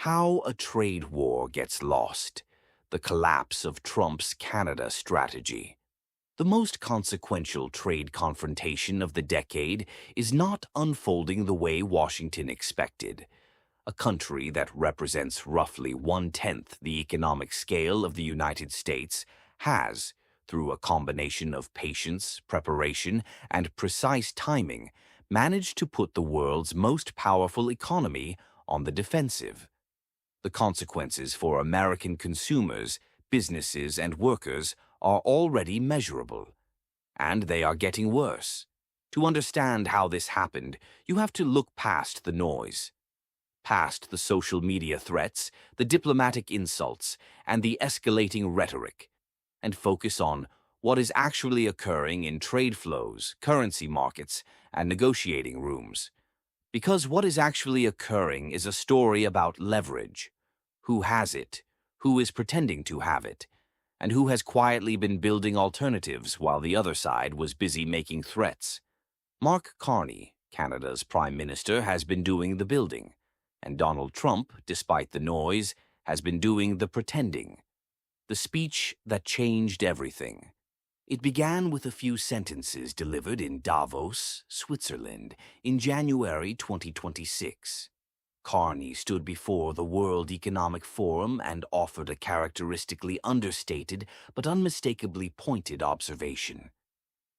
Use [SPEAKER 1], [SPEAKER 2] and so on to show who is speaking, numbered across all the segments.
[SPEAKER 1] How a trade war gets lost. The collapse of Trump's Canada strategy. The most consequential trade confrontation of the decade is not unfolding the way Washington expected. A country that represents roughly one-tenth the economic scale of the United States has, through a combination of patience, preparation, and precise timing, managed to put the world's most powerful economy on the defensive. The consequences for American consumers, businesses, and workers are already measurable. And they are getting worse. To understand how this happened, you have to look past the noise. Past the social media threats, the diplomatic insults, and the escalating rhetoric, and focus on what is actually occurring in trade flows, currency markets, and negotiating rooms. Because what is actually occurring is a story about leverage. Who has it, who is pretending to have it, and who has quietly been building alternatives while the other side was busy making threats. Mark Carney, Canada's Prime Minister, has been doing the building, and Donald Trump, despite the noise, has been doing the pretending. The speech that changed everything. It began with a few sentences delivered in Davos, Switzerland, in January 2026. Carney stood before the World Economic Forum and offered a characteristically understated but unmistakably pointed observation.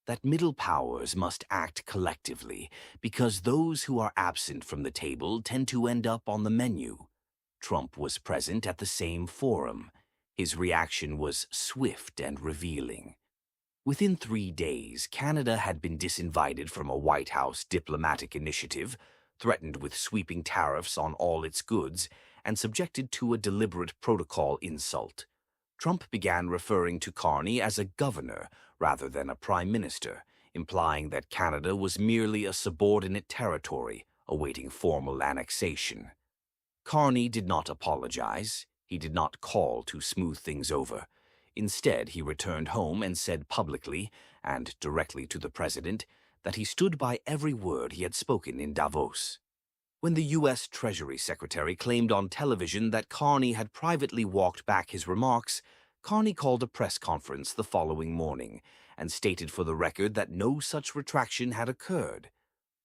[SPEAKER 1] That middle powers must act collectively because those who are absent from the table tend to end up on the menu. Trump was present at the same forum. His reaction was swift and revealing. Within 3 days, Canada had been disinvited from a White House diplomatic initiative, threatened with sweeping tariffs on all its goods, and subjected to a deliberate protocol insult. Trump began referring to Carney as a governor rather than a prime minister, implying that Canada was merely a subordinate territory awaiting formal annexation. Carney did not apologize. He did not call to smooth things over. Instead, he returned home and said publicly, and directly to the president, that he stood by every word he had spoken in Davos. When the U.S. Treasury Secretary claimed on television that Carney had privately walked back his remarks, Carney called a press conference the following morning and stated for the record that no such retraction had occurred.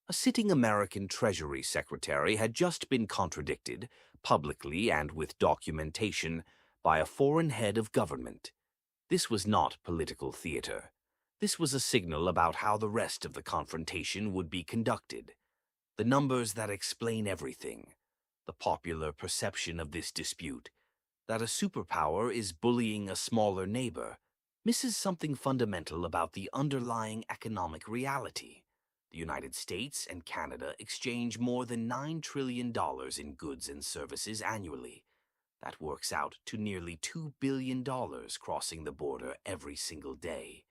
[SPEAKER 1] A sitting American Treasury Secretary had just been contradicted, publicly and with documentation, by a foreign head of government. This was not political theater. This was a signal about how the rest of the confrontation would be conducted. The numbers that explain everything. The popular perception of this dispute, that a superpower is bullying a smaller neighbor, misses something fundamental about the underlying economic reality. The United States and Canada exchange more than $9 trillion in goods and services annually. That works out to nearly $2 billion crossing the border every single day.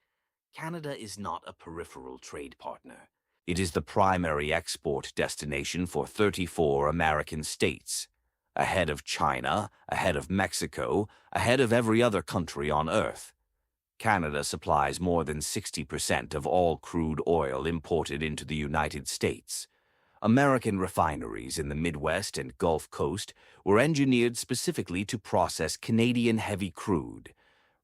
[SPEAKER 1] Canada is not a peripheral trade partner. It is the primary export destination for 34 American states, ahead of China, ahead of Mexico, ahead of every other country on Earth. Canada supplies more than 60% of all crude oil imported into the United States. American refineries in the Midwest and Gulf Coast were engineered specifically to process Canadian heavy crude.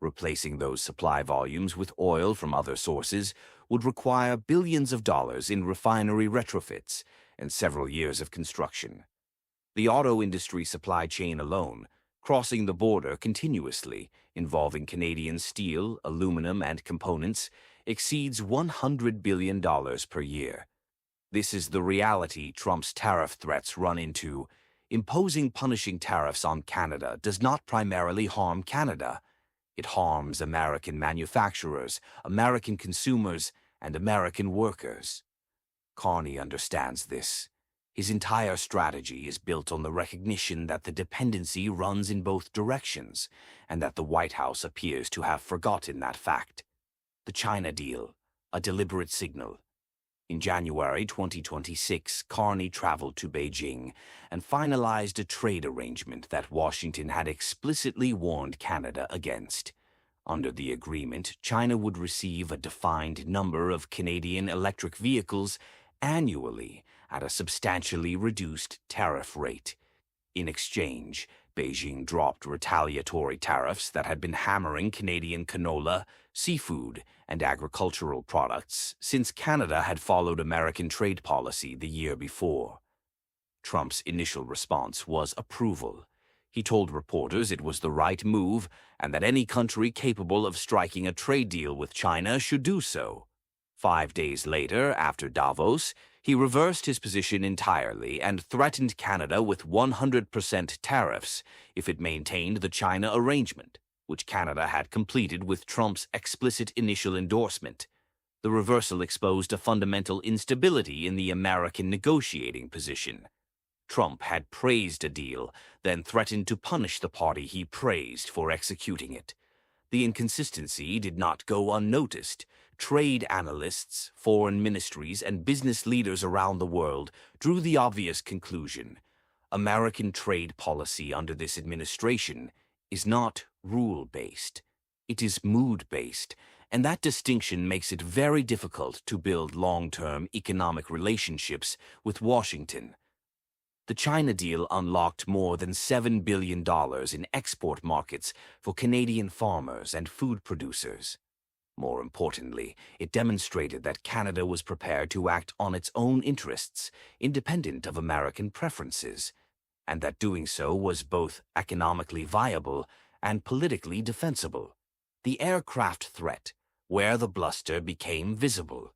[SPEAKER 1] Replacing those supply volumes with oil from other sources would require billions of dollars in refinery retrofits and several years of construction. The auto industry supply chain alone, crossing the border continuously, involving Canadian steel, aluminum, and components, exceeds $100 billion per year. This is the reality Trump's tariff threats run into. Imposing punishing tariffs on Canada does not primarily harm Canada. It harms American manufacturers, American consumers, and American workers. Carney understands this. His entire strategy is built on the recognition that the dependency runs in both directions, and that the White House appears to have forgotten that fact. The China deal, a deliberate signal. In January 2026, Carney traveled to Beijing and finalized a trade arrangement that Washington had explicitly warned Canada against. Under the agreement, China would receive a defined number of Canadian electric vehicles annually at a substantially reduced tariff rate. In exchange, Beijing dropped retaliatory tariffs that had been hammering Canadian canola, seafood, and agricultural products since Canada had followed American trade policy the year before. Trump's initial response was approval. He told reporters it was the right move and that any country capable of striking a trade deal with China should do so. 5 days later, after Davos, he reversed his position entirely and threatened Canada with 100% tariffs if it maintained the China arrangement, which Canada had completed with Trump's explicit initial endorsement. The reversal exposed a fundamental instability in the American negotiating position. Trump had praised a deal, then threatened to punish the party he praised for executing it. The inconsistency did not go unnoticed. Trade analysts, foreign ministries, and business leaders around the world drew the obvious conclusion: American trade policy under this administration is not rule-based. It is mood-based, and that distinction makes it very difficult to build long-term economic relationships with Washington. The China deal unlocked more than $7 billion in export markets for Canadian farmers and food producers. More importantly, it demonstrated that Canada was prepared to act on its own interests, independent of American preferences, and that doing so was both economically viable and politically defensible. The aircraft threat, where the bluster became visible.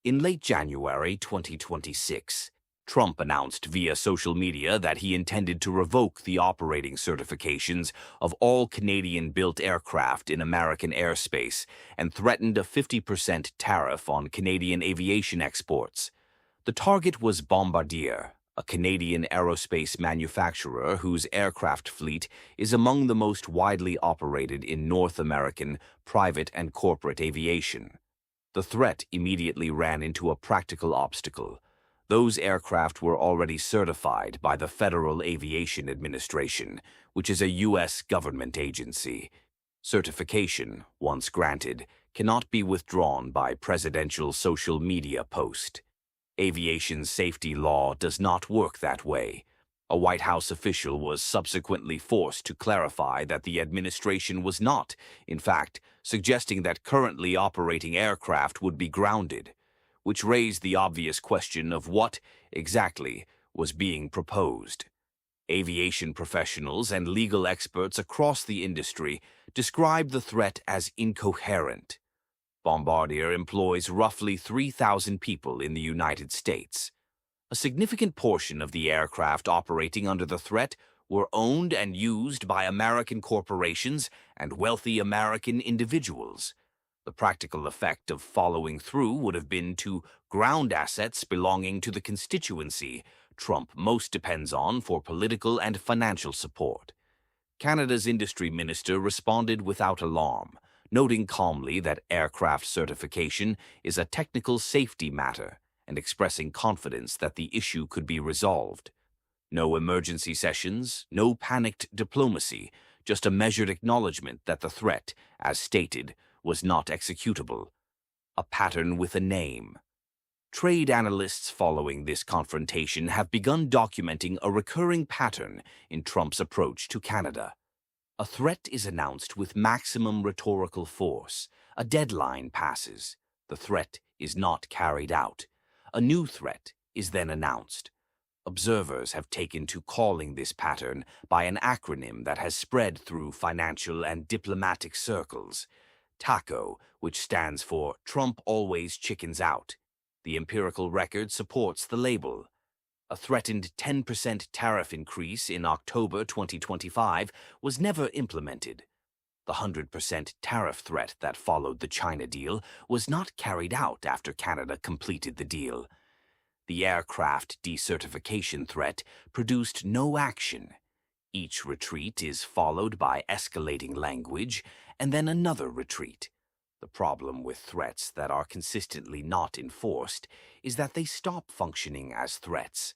[SPEAKER 1] In late January 2026, Trump announced via social media that he intended to revoke the operating certifications of all Canadian-built aircraft in American airspace and threatened a 50% tariff on Canadian aviation exports. The target was Bombardier, a Canadian aerospace manufacturer whose aircraft fleet is among the most widely operated in North American private and corporate aviation. The threat immediately ran into a practical obstacle. Those aircraft were already certified by the Federal Aviation Administration, which is a U.S. government agency. Certification, once granted, cannot be withdrawn by presidential social media post. Aviation safety law does not work that way. A White House official was subsequently forced to clarify that the administration was not, in fact, suggesting that currently operating aircraft would be grounded, which raised the obvious question of what, exactly, was being proposed. Aviation professionals and legal experts across the industry describe the threat as incoherent. Bombardier employs roughly 3,000 people in the United States. A significant portion of the aircraft operating under the threat were owned and used by American corporations and wealthy American individuals. The practical effect of following through would have been to ground assets belonging to the constituency Trump most depends on for political and financial support. Canada's industry minister responded without alarm, noting calmly that aircraft certification is a technical safety matter and expressing confidence that the issue could be resolved. No emergency sessions, no panicked diplomacy, just a measured acknowledgement that the threat, as stated, was not executable. A pattern with a name. Trade analysts following this confrontation have begun documenting a recurring pattern in Trump's approach to Canada. A threat is announced with maximum rhetorical force. A deadline passes. The threat is not carried out. A new threat is then announced. Observers have taken to calling this pattern by an acronym that has spread through financial and diplomatic circles. TACO, which stands for Trump Always Chickens Out. The empirical record supports the label. A threatened 10% tariff increase in October 2025 was never implemented. The 100% tariff threat that followed the China deal was not carried out after Canada completed the deal. The aircraft decertification threat produced no action. Each retreat is followed by escalating language and then another retreat. The problem with threats that are consistently not enforced is that they stop functioning as threats.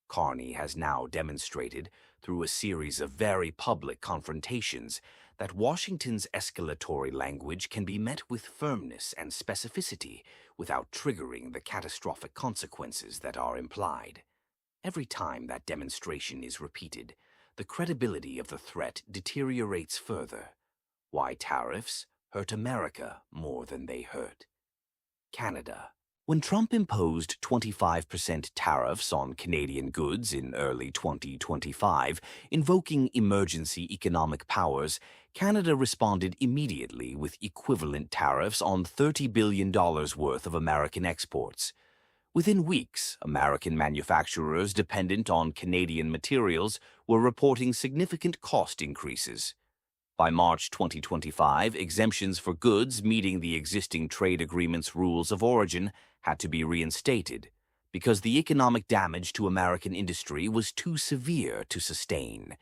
[SPEAKER 1] Carney has now demonstrated, through a series of very public confrontations, that Washington's escalatory language can be met with firmness and specificity without triggering the catastrophic consequences that are implied. Every time that demonstration is repeated, the credibility of the threat deteriorates further. Why tariffs hurt America more than they hurt Canada. When Trump imposed 25% tariffs on Canadian goods in early 2025, invoking emergency economic powers, Canada responded immediately with equivalent tariffs on $30 billion worth of American exports. Within weeks, American manufacturers dependent on Canadian materials were reporting significant cost increases. By March 2025, exemptions for goods meeting the existing trade agreement's rules of origin had to be reinstated because the economic damage to American industry was too severe to sustain.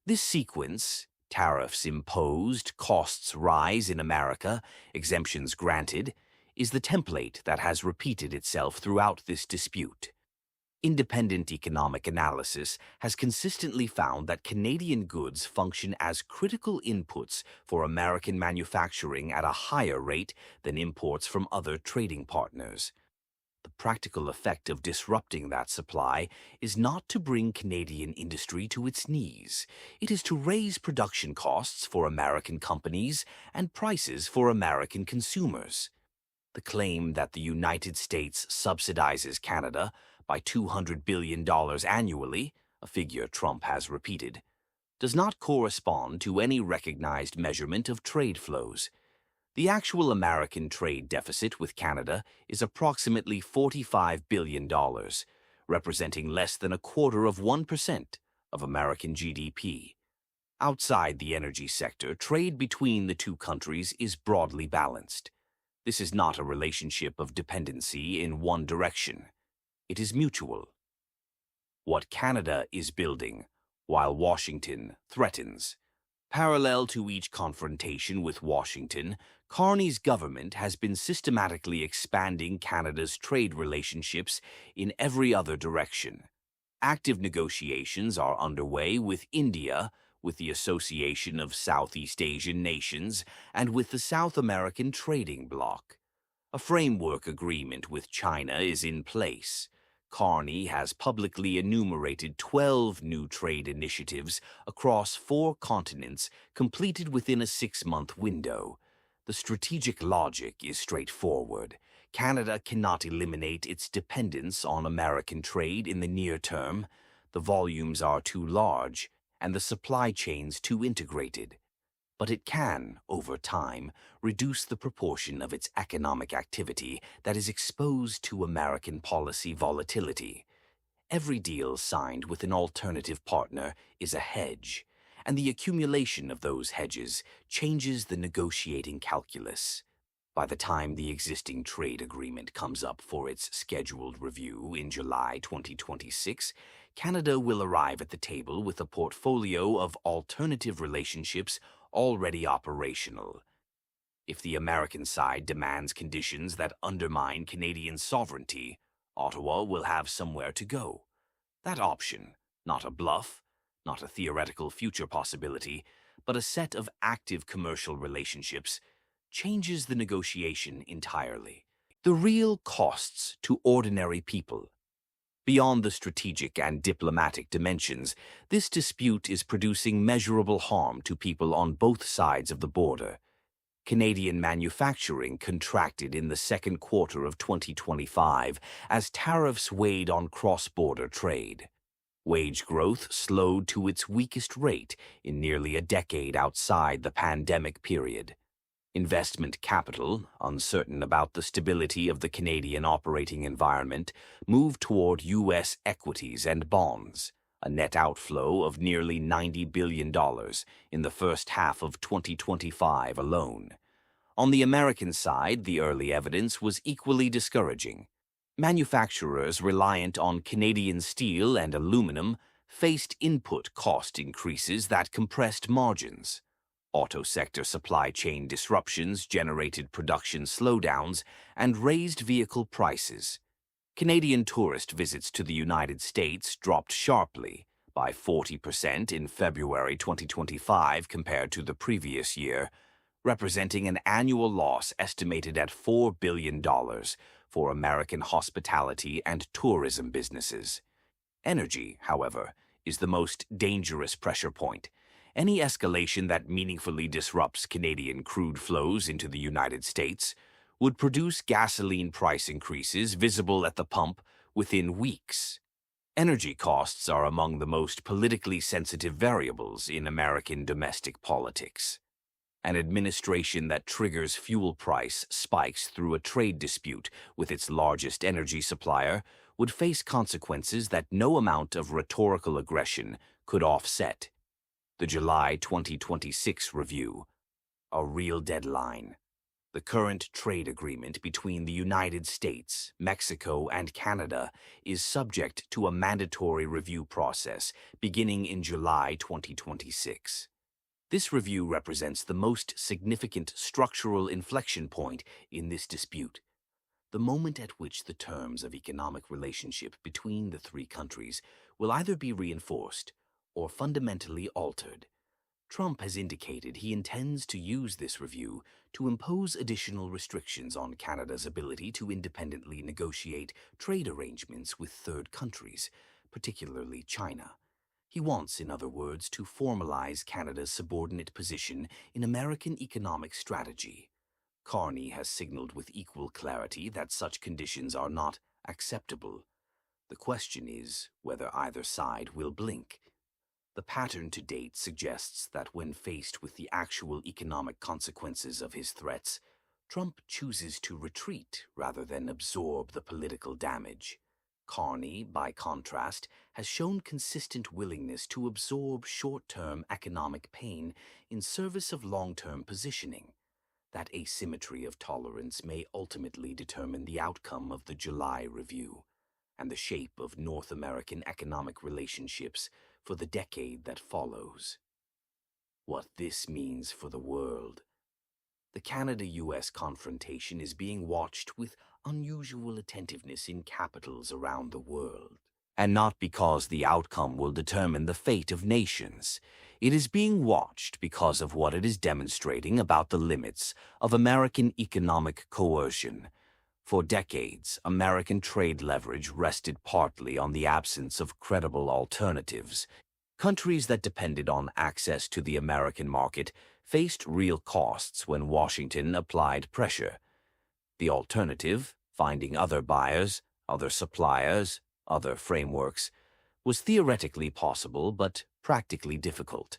[SPEAKER 1] This sequence, tariffs imposed, costs rise in America, exemptions granted, is the template that has repeated itself throughout this dispute. Independent economic analysis has consistently found that Canadian goods function as critical inputs for American manufacturing at a higher rate than imports from other trading partners. The practical effect of disrupting that supply is not to bring Canadian industry to its knees. It is to raise production costs for American companies and prices for American consumers. The claim that the United States subsidizes Canada by $200 billion annually, a figure Trump has repeated, does not correspond to any recognized measurement of trade flows. The actual American trade deficit with Canada is approximately $45 billion, representing less than 1/4% of American GDP. Outside the energy sector, trade between the two countries is broadly balanced. This is not a relationship of dependency in one direction. It is mutual. What Canada is building, while Washington threatens. Parallel to each confrontation with Washington, Carney's government has been systematically expanding Canada's trade relationships in every other direction. Active negotiations are underway with India, with the Association of Southeast Asian Nations, and with the South American Trading Bloc. A framework agreement with China is in place. Carney has publicly enumerated 12 new trade initiatives across 4 continents completed within a 6-month window. The strategic logic is straightforward. Canada cannot eliminate its dependence on American trade in the near term. The volumes are too large, and the supply chains too integrated. But it can, over time, reduce the proportion of its economic activity that is exposed to American policy volatility. Every deal signed with an alternative partner is a hedge, and the accumulation of those hedges changes the negotiating calculus. By the time the existing trade agreement comes up for its scheduled review in July 2026, Canada will arrive at the table with a portfolio of alternative relationships already operational. If the American side demands conditions that undermine Canadian sovereignty, Ottawa will have somewhere to go. That option, not a bluff, not a theoretical future possibility, but a set of active commercial relationships, changes the negotiation entirely. The real costs to ordinary people. Beyond the strategic and diplomatic dimensions, this dispute is producing measurable harm to people on both sides of the border. Canadian manufacturing contracted in the second quarter of 2025 as tariffs weighed on cross-border trade. Wage growth slowed to its weakest rate in nearly a decade outside the pandemic period. Investment capital, uncertain about the stability of the Canadian operating environment, moved toward U.S. equities and bonds, a net outflow of nearly $90 billion in the first half of 2025 alone. On the American side, the early evidence was equally discouraging. Manufacturers reliant on Canadian steel and aluminum faced input cost increases that compressed margins. Auto sector supply chain disruptions generated production slowdowns and raised vehicle prices. Canadian tourist visits to the United States dropped sharply by 40% in February 2025 compared to the previous year, representing an annual loss estimated at $4 billion for American hospitality and tourism businesses. Energy, however, is the most dangerous pressure point. Any escalation that meaningfully disrupts Canadian crude flows into the United States would produce gasoline price increases visible at the pump within weeks. Energy costs are among the most politically sensitive variables in American domestic politics. An administration that triggers fuel price spikes through a trade dispute with its largest energy supplier would face consequences that no amount of rhetorical aggression could offset. The July 2026 review, a real deadline. The current trade agreement between the United States, Mexico, and Canada is subject to a mandatory review process beginning in July 2026. This review represents the most significant structural inflection point in this dispute, the moment at which the terms of economic relationship between the three countries will either be reinforced or fundamentally altered. Trump has indicated he intends to use this review to impose additional restrictions on Canada's ability to independently negotiate trade arrangements with third countries, particularly China. He wants, in other words, to formalize Canada's subordinate position in American economic strategy. Carney has signaled with equal clarity that such conditions are not acceptable. The question is whether either side will blink. The pattern to date suggests that when faced with the actual economic consequences of his threats, Trump chooses to retreat rather than absorb the political damage. Carney, by contrast, has shown consistent willingness to absorb short-term economic pain in service of long-term positioning. That asymmetry of tolerance may ultimately determine the outcome of the July review and the shape of North American economic relationships for the decade that follows. What this means for the world. The Canada-US confrontation is being watched with unusual attentiveness in capitals around the world. And not because the outcome will determine the fate of nations. It is being watched because of what it is demonstrating about the limits of American economic coercion. For decades, American trade leverage rested partly on the absence of credible alternatives. Countries that depended on access to the American market faced real costs when Washington applied pressure. The alternative, finding other buyers, other suppliers, other frameworks, was theoretically possible but practically difficult.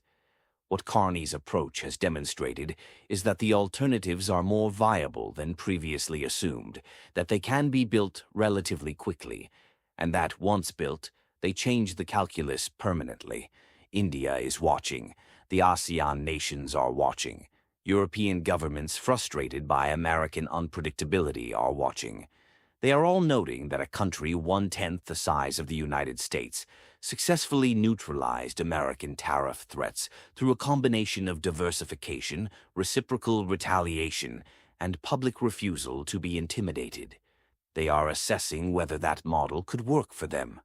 [SPEAKER 1] What Carney's approach has demonstrated is that the alternatives are more viable than previously assumed, that they can be built relatively quickly, and that, once built, they change the calculus permanently. India is watching. The ASEAN nations are watching. European governments frustrated by American unpredictability are watching. They are all noting that a country 1/10 the size of the United States successfully neutralized American tariff threats through a combination of diversification, reciprocal retaliation, and public refusal to be intimidated. They are assessing whether that model could work for them.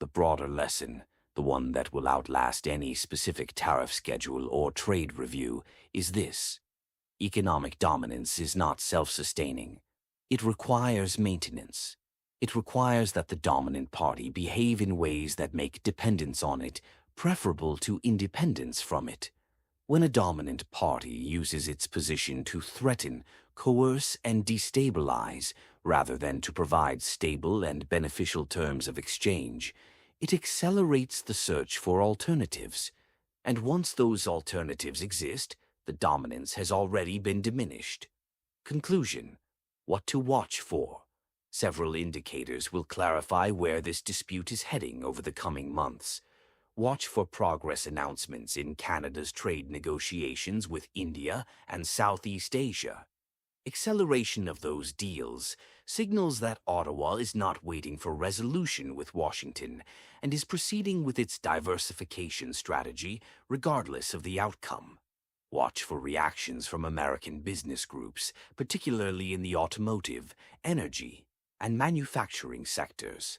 [SPEAKER 1] The broader lesson, the one that will outlast any specific tariff schedule or trade review, is this. Economic dominance is not self-sustaining. It requires maintenance. It requires that the dominant party behave in ways that make dependence on it preferable to independence from it. When a dominant party uses its position to threaten, coerce, and destabilize, rather than to provide stable and beneficial terms of exchange, it accelerates the search for alternatives. And once those alternatives exist, the dominance has already been diminished. Conclusion: what to watch for. Several indicators will clarify where this dispute is heading over the coming months. Watch for progress announcements in Canada's trade negotiations with India and Southeast Asia. Acceleration of those deals signals that Ottawa is not waiting for resolution with Washington and is proceeding with its diversification strategy regardless of the outcome. Watch for reactions from American business groups, particularly in the automotive, energy, and manufacturing sectors.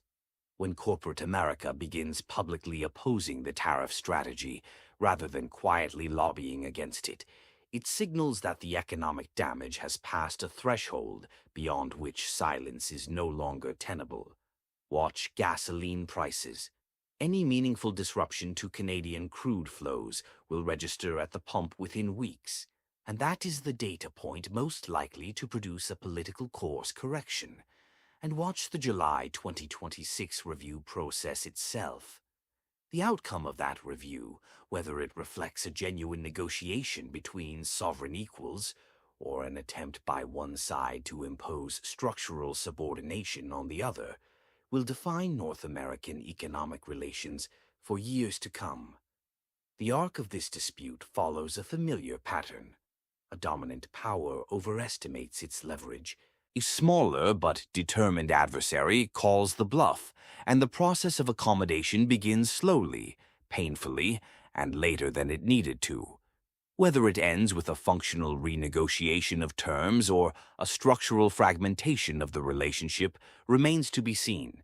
[SPEAKER 1] When corporate America begins publicly opposing the tariff strategy rather than quietly lobbying against it, it signals that the economic damage has passed a threshold beyond which silence is no longer tenable. Watch gasoline prices. Any meaningful disruption to Canadian crude flows will register at the pump within weeks, and that is the data point most likely to produce a political course correction. And watch the July 2026 review process itself. The outcome of that review, whether it reflects a genuine negotiation between sovereign equals or an attempt by one side to impose structural subordination on the other, will define North American economic relations for years to come. The arc of this dispute follows a familiar pattern. A dominant power overestimates its leverage. A smaller but determined adversary calls the bluff, and the process of accommodation begins slowly, painfully, and later than it needed to. Whether it ends with a functional renegotiation of terms or a structural fragmentation of the relationship remains to be seen.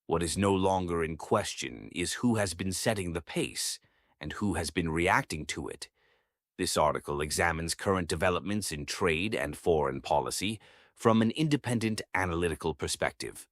[SPEAKER 1] What is no longer in question is who has been setting the pace and who has been reacting to it. This article examines current developments in trade and foreign policy from an independent analytical perspective.